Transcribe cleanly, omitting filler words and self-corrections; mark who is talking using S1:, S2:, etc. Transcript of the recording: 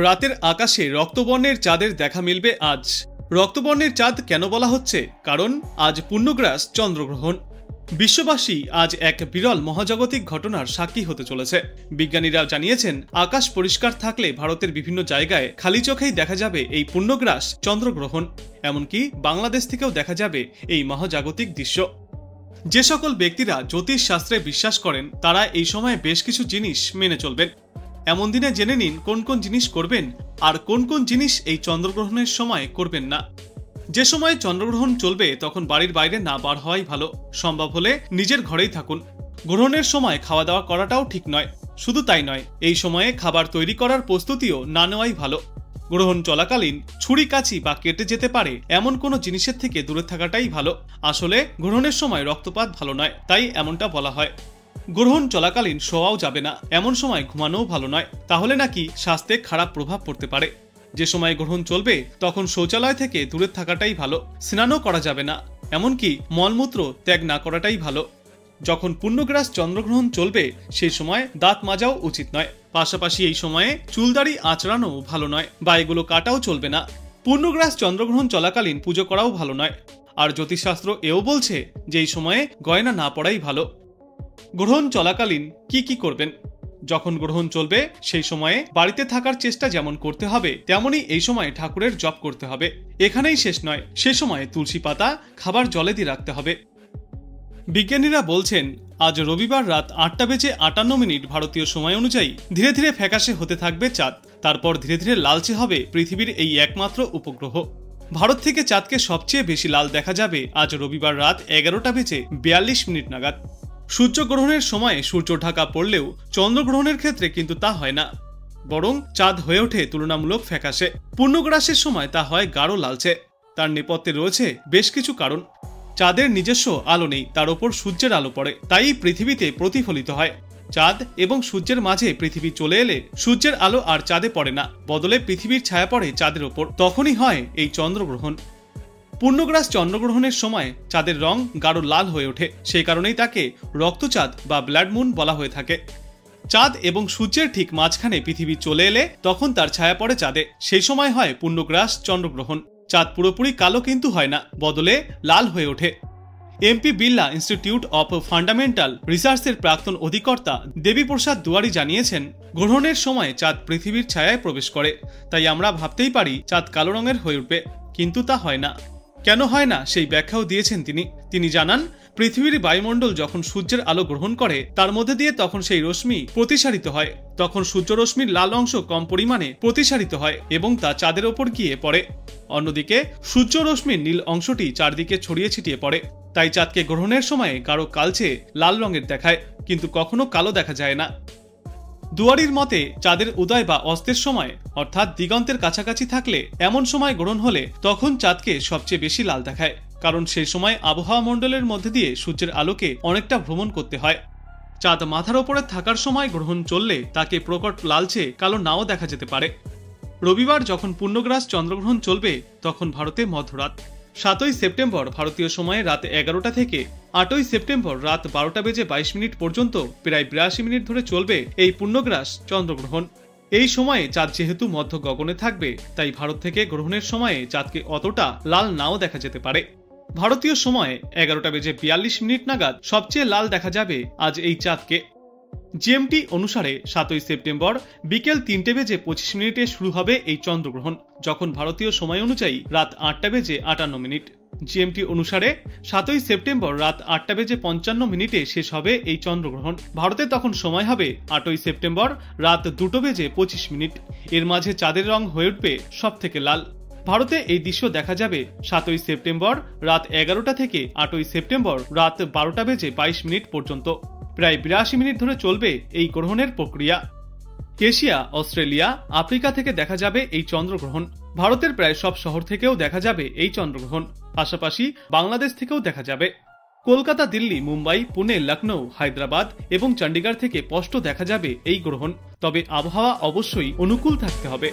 S1: রাতের আকাশে রক্তবর্ণের চাঁদের দেখা মিলবে আজ। রক্তবর্ণের চাঁদ কেন বলা হচ্ছে? কারণ আজ পূর্ণগ্রাস চন্দ্রগ্রহণ। বিশ্ববাসী আজ এক বিরল মহাজাগতিক ঘটনার সাক্ষী হতে চলেছে। বিজ্ঞানীরা জানিয়েছেন, আকাশ পরিষ্কার থাকলে ভারতের বিভিন্ন জায়গায় খালি চোখেই দেখা যাবে এই পূর্ণগ্রাস চন্দ্রগ্রহণ। এমনকি বাংলাদেশ থেকেও দেখা যাবে এই মহাজাগতিক দৃশ্য। যে সকল ব্যক্তিরা জ্যোতিষ শাস্ত্রে বিশ্বাস করেন তারা এই সময় বেশ কিছু জিনিস মেনে চলবেন। এমন দিনে জেনে নিন কোন কোন জিনিস করবেন আর কোন কোন জিনিস এই চন্দ্রগ্রহণের সময় করবেন না। যে সময় চন্দ্রগ্রহণ চলবে তখন বাড়ির বাইরে না বার হওয়াই ভালো। সম্ভব হলে নিজের ঘরেই থাকুন। গ্রহণের সময় খাওয়া দাওয়া করাটাও ঠিক নয়। শুধু তাই নয়, এই সময়ে খাবার তৈরি করার প্রস্তুতিও না নেওয়াই ভালো। গ্রহণ চলাকালীন ছুরি কাঁচি বা কেটে যেতে পারে এমন কোনো জিনিসের থেকে দূরে থাকাটাই ভালো। আসলে গ্রহণের সময় রক্তপাত ভালো নয়, তাই এমনটা বলা হয়। গ্রহণ চলাকালীন শোয়াও যাবে না, এমন সময় ঘুমানোও ভালো নয়, তাহলে নাকি স্বাস্থ্যে খারাপ প্রভাব পড়তে পারে। যে সময় গ্রহণ চলবে তখন শৌচালয় থেকে দূরে থাকাটাই ভালো। স্নানও করা যাবে না, এমনকি মলমূত্র ত্যাগ না করাটাই ভালো। যখন পূর্ণগ্রাস চন্দ্রগ্রহণ চলবে সেই সময় দাঁত মাজাও উচিত নয়। পাশাপাশি এই সময়ে চুলদাড়ি আঁচড়ানো ভালো নয় বা এগুলো কাটাও চলবে না। পূর্ণগ্রাস চন্দ্রগ্রহণ চলাকালীন পুজো করাও ভালো নয়। আর জ্যোতিষশাস্ত্র এও বলছে যে এই সময়ে গয়না না পরাই ভালো। গ্রহণ চলাকালীন কি করবেন? যখন গ্রহণ চলবে সেই সময়ে বাড়িতে থাকার চেষ্টা যেমন করতে হবে, তেমনই এই সময় ঠাকুরের জপ করতে হবে। এখানেই শেষ নয়, সে সময় তুলসী পাতা খাবার জলে দিয়ে রাখতে হবে। বিজ্ঞানীরা বলছেন, আজ রবিবার রাত 8:58 ভারতীয় সময় অনুযায়ী ধীরে ধীরে ফ্যাকাশে হতে থাকবে চাঁদ। তারপর ধীরে ধীরে লালচে হবে পৃথিবীর এই একমাত্র উপগ্রহ। ভারত থেকে চাঁদকে সবচেয়ে বেশি লাল দেখা যাবে আজ রবিবার রাত 11:42 নাগাদ। সূর্যগ্রহণের সময় সূর্য ঢাকা পড়লেও চন্দ্রগ্রহণের ক্ষেত্রে কিন্তু তা হয় না, বরং চাঁদ হয়ে ওঠে তুলনামূলক ফ্যাকাশে। পূর্ণগ্রাসের সময় তা হয় গাঢ় লালচে। তার নেপথ্যে রয়েছে বেশ কিছু কারণ। চাঁদের নিজস্ব আলো নেই, তার উপর সূর্যের আলো পড়ে, তাই পৃথিবীতে প্রতিফলিত হয়। চাঁদ এবং সূর্যের মাঝে পৃথিবী চলে এলে সূর্যের আলো আর চাঁদে পড়ে না, বদলে পৃথিবীর ছায়া পড়ে চাঁদের ওপর, তখনই হয় এই চন্দ্রগ্রহণ। পূর্ণগ্রাস চন্দ্রগ্রহণের সময় চাঁদের রং গাঢ় লাল হয়ে ওঠে, সেই কারণেই তাকে রক্তচাঁদ বা ব্লাড মুন বলা হয়ে থাকে। চাঁদ এবং সূর্যের ঠিক মাঝখানে পৃথিবী চলে এলে তখন তার ছায়া পড়ে চাঁদে, সেই সময় হয় পূর্ণগ্রাস চন্দ্রগ্রহণ। চাঁদ পুরোপুরি কালো কিন্তু হয় না, বদলে লাল হয়ে ওঠে। MP Birla institute of fundamental রিসার্চের প্রাক্তন অধিকর্তা দেবীপ্রসাদ দুয়ারি জানিয়েছেন, গ্রহণের সময় চাঁদ পৃথিবীর ছায়ায় প্রবেশ করে, তাই আমরা ভাবতেই পারি চাঁদ কালো রঙের হয়ে উঠবে, কিন্তু তা হয় না। কেন হয় না সেই ব্যাখ্যাও দিয়েছেন তিনি জানান, পৃথিবীর বায়ুমণ্ডল যখন সূর্যের আলো গ্রহণ করে তার মধ্যে দিয়ে তখন সেই রশ্মি প্রতিসারিত হয়, তখন সূর্য রশ্মির লাল অংশ কম পরিমাণে প্রতিসারিত হয় এবং তা চাঁদের ওপর গিয়ে পড়ে। অন্যদিকে সূর্য রশ্মির নীল অংশটি চারদিকে ছড়িয়ে ছিটিয়ে পড়ে, তাই চাঁদকে গ্রহণের সময় গাঢ় কালচে লাল রঙের দেখায়, কিন্তু কখনো কালো দেখা যায় না। দুয়ারির মতে চাঁদের উদয় বা অস্তের সময় অর্থাৎ দিগন্তের কাছাকাছি থাকলে এমন সময় গ্রহণ হলে তখন চাঁদকে সবচেয়ে বেশি লাল দেখায়, কারণ সেই সময় আবহাওয়া মণ্ডলের মধ্যে দিয়ে সূর্যের আলোকে অনেকটা ভ্রমণ করতে হয়। চাঁদ মাথার ওপরে থাকার সময় গ্রহণ চললে তাকে প্রকট লালচে কালো নাও দেখা যেতে পারে। রবিবার যখন পূর্ণগ্রাস চন্দ্রগ্রহণ চলবে তখন ভারতে মধ্যরাত। 7ই সেপ্টেম্বর ভারতীয় সময়ে রাত 11টা থেকে 8ই সেপ্টেম্বর রাত 12:22 পর্যন্ত প্রায় 82 মিনিট ধরে চলবে এই পূর্ণগ্রাস চন্দ্রগ্রহণ। এই সময়ে চাঁদ যেহেতু মধ্য গগনে থাকবে, তাই ভারত থেকে গ্রহণের সময়ে চাঁদকে অতটা লাল নাও দেখা যেতে পারে। ভারতীয় সময়ে 11:42 নাগাদ সবচেয়ে লাল দেখা যাবে আজ এই চাঁদকে। জিএমটি অনুসারে 7ই সেপ্টেম্বর বিকেল 3:25 শুরু হবে এই চন্দ্রগ্রহণ, যখন ভারতীয় সময় অনুযায়ী রাত 8:58। জিএমটি অনুসারে 7ই সেপ্টেম্বর রাত 8:55 শেষ হবে এই চন্দ্রগ্রহণ। ভারতে তখন সময় হবে 8ই সেপ্টেম্বর রাত 2:25। এর মাঝে চাঁদের রং হয়ে উঠবে সব থেকে লাল। ভারতে এই দৃশ্য দেখা যাবে 7ই সেপ্টেম্বর রাত 11টা থেকে 8ই সেপ্টেম্বর রাত 12:22 পর্যন্ত। প্রায় 82 মিনিট ধরে চলবে এই গ্রহণের প্রক্রিয়া। এশিয়া, অস্ট্রেলিয়া, আফ্রিকা থেকে দেখা যাবে এই চন্দ্রগ্রহণ। ভারতের প্রায় সব শহর থেকেও দেখা যাবে এই চন্দ্রগ্রহণ, পাশাপাশি বাংলাদেশ থেকেও দেখা যাবে। কলকাতা, দিল্লি, মুম্বাই, পুনে, লখনৌ, হায়দ্রাবাদ এবং চণ্ডীগড় থেকে স্পষ্ট দেখা যাবে এই গ্রহণ। তবে আবহাওয়া অবশ্যই অনুকূল থাকতে হবে।